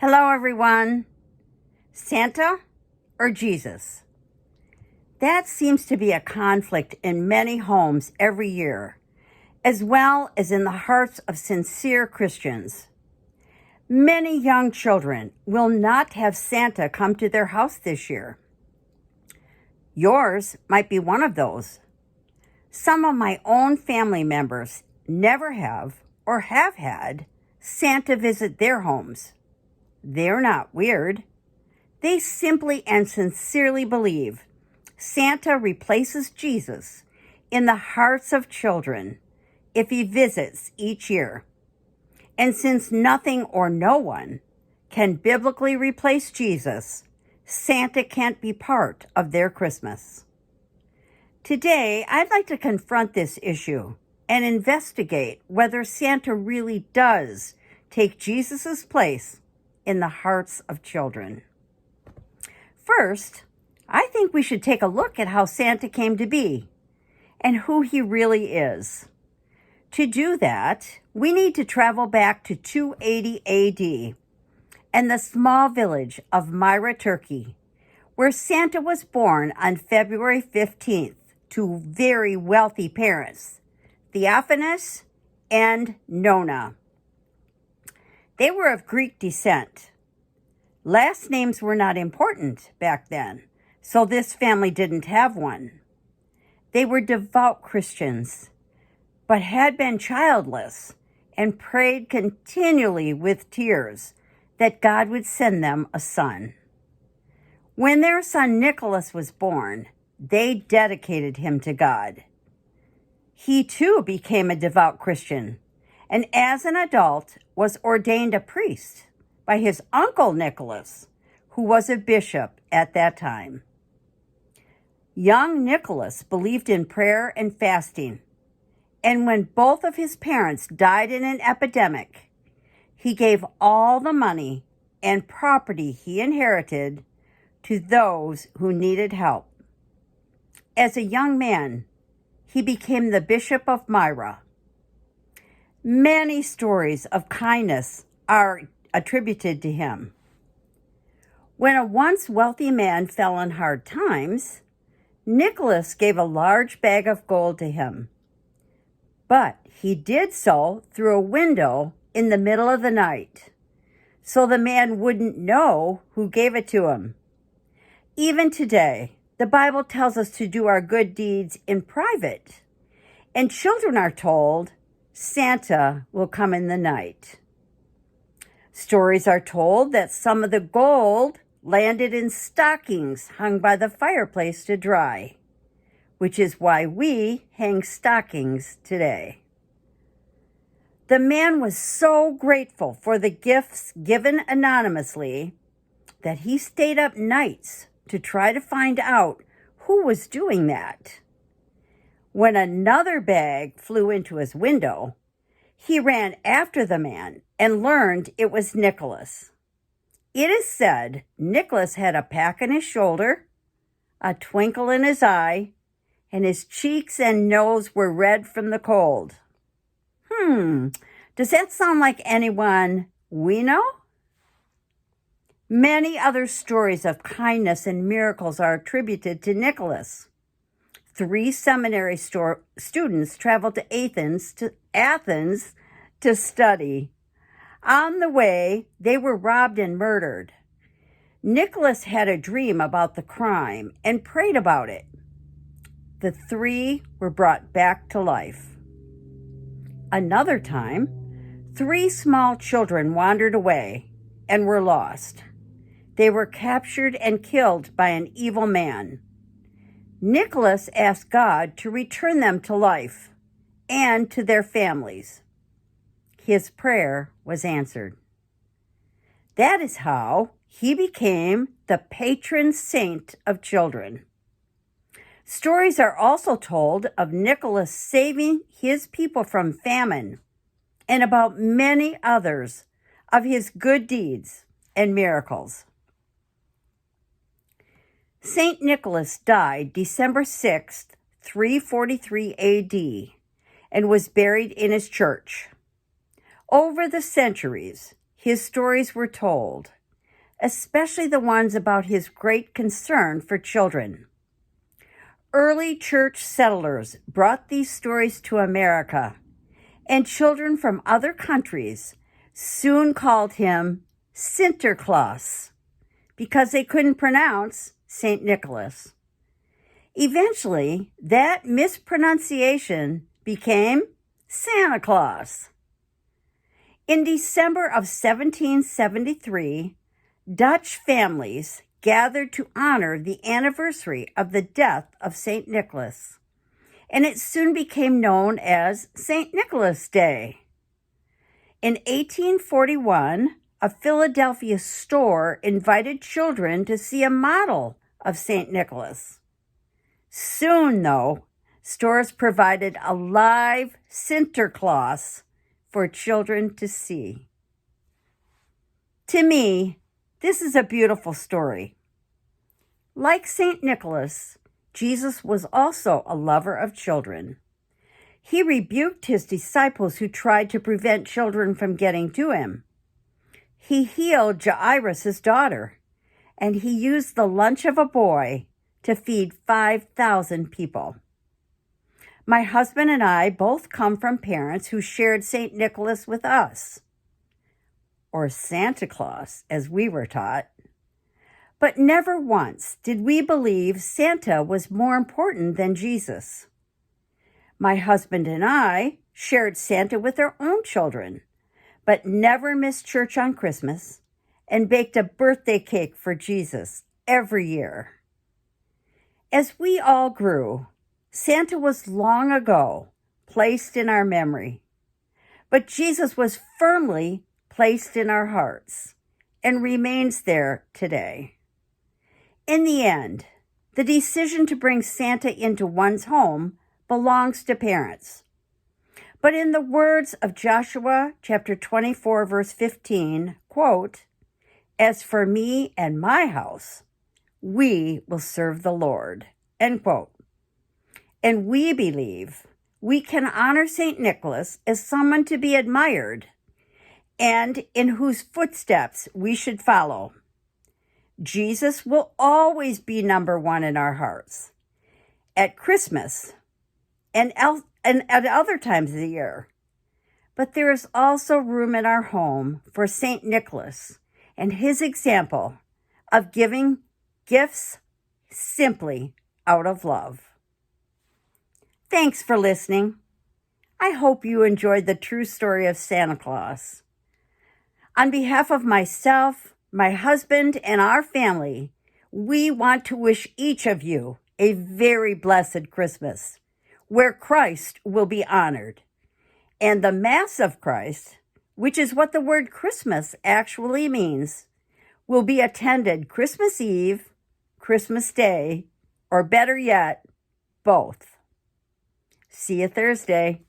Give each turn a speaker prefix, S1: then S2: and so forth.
S1: Hello, everyone. Santa or Jesus? That seems to be a conflict in many homes every year, as well as in the hearts of sincere Christians. Many young children will not have Santa come to their house this year. Yours might be one of those. Some of my own family members never have or have had Santa visit their homes. They're not weird. They simply and sincerely believe Santa replaces Jesus in the hearts of children if he visits each year. And since nothing or no one can biblically replace Jesus, Santa can't be part of their Christmas. Today, I'd like to confront this issue and investigate whether Santa really does take Jesus' place in the hearts of children. First, I think we should take a look at how Santa came to be and who he really is. To do that, we need to travel back to 280 AD and the small village of Myra, Turkey, where Santa was born on February 15th to very wealthy parents, Theophanes and Nona. They were of Greek descent. Last names were not important back then, so this family didn't have one. They were devout Christians, but had been childless and prayed continually with tears that God would send them a son. When their son Nicholas was born, they dedicated him to God. He too became a devout Christian, and as an adult was ordained a priest by his uncle Nicholas, who was a bishop at that time. Young Nicholas believed in prayer and fasting, and when both of his parents died in an epidemic, he gave all the money and property he inherited to those who needed help. As a young man, he became the Bishop of Myra. Many stories of kindness are attributed to him. When a once wealthy man fell in hard times, Nicholas gave a large bag of gold to him. But he did so through a window in the middle of the night, so the man wouldn't know who gave it to him. Even today, the Bible tells us to do our good deeds in private, and children are told Santa will come in the night. Stories are told that some of the gold landed in stockings hung by the fireplace to dry, which is why we hang stockings today. The man was so grateful for the gifts given anonymously that he stayed up nights to try to find out who was doing that. When another bag flew into his window, he ran after the man and learned it was Nicholas. It is said Nicholas had a pack on his shoulder, a twinkle in his eye, and his cheeks and nose were red from the cold. Does that sound like anyone we know? Many other stories of kindness and miracles are attributed to Nicholas. 3 seminary students traveled to Athens to study. On the way, they were robbed and murdered. Nicholas had a dream about the crime and prayed about it. The 3 were brought back to life. Another time, 3 small children wandered away and were lost. They were captured and killed by an evil man. Nicholas asked God to return them to life and to their families. His prayer was answered. That is how he became the patron saint of children. Stories are also told of Nicholas saving his people from famine and about many others of his good deeds and miracles. St. Nicholas died December 6th, 343 AD, and was buried in his church. Over the centuries, his stories were told, especially the ones about his great concern for children. Early church settlers brought these stories to America, and children from other countries soon called him Sinterklaas because they couldn't pronounce St. Nicholas. Eventually, that mispronunciation became Santa Claus. In December of 1773, Dutch families gathered to honor the anniversary of the death of St. Nicholas, and it soon became known as St. Nicholas Day. In 1841, a Philadelphia store invited children to see a model of St. Nicholas. Soon, though, stores provided a live Sinterklaas for children to see. To me, this is a beautiful story. Like St. Nicholas, Jesus was also a lover of children. He rebuked his disciples who tried to prevent children from getting to him. He healed Jairus' daughter, and he used the lunch of a boy to feed 5,000 people. My husband and I both come from parents who shared St. Nicholas with us, or Santa Claus, as we were taught. But never once did we believe Santa was more important than Jesus. My husband and I shared Santa with our own children, but never missed church on Christmas and baked a birthday cake for Jesus every year. As we all grew, Santa was long ago placed in our memory, but Jesus was firmly placed in our hearts and remains there today. In the end, the decision to bring Santa into one's home belongs to parents. But in the words of Joshua chapter 24, verse 15, quote, "As for me and my house, we will serve the Lord," end quote. And we believe we can honor St. Nicholas as someone to be admired and in whose footsteps we should follow. Jesus will always be number one in our hearts. At Christmas and at other times of the year. But there is also room in our home for St. Nicholas and his example of giving gifts simply out of love. Thanks for listening. I hope you enjoyed the true story of Santa Claus. On behalf of myself, my husband, and our family, we want to wish each of you a very blessed Christmas, where Christ will be honored. And the Mass of Christ, which is what the word Christmas actually means, will be attended Christmas Eve, Christmas Day, or better yet, both. See you Thursday.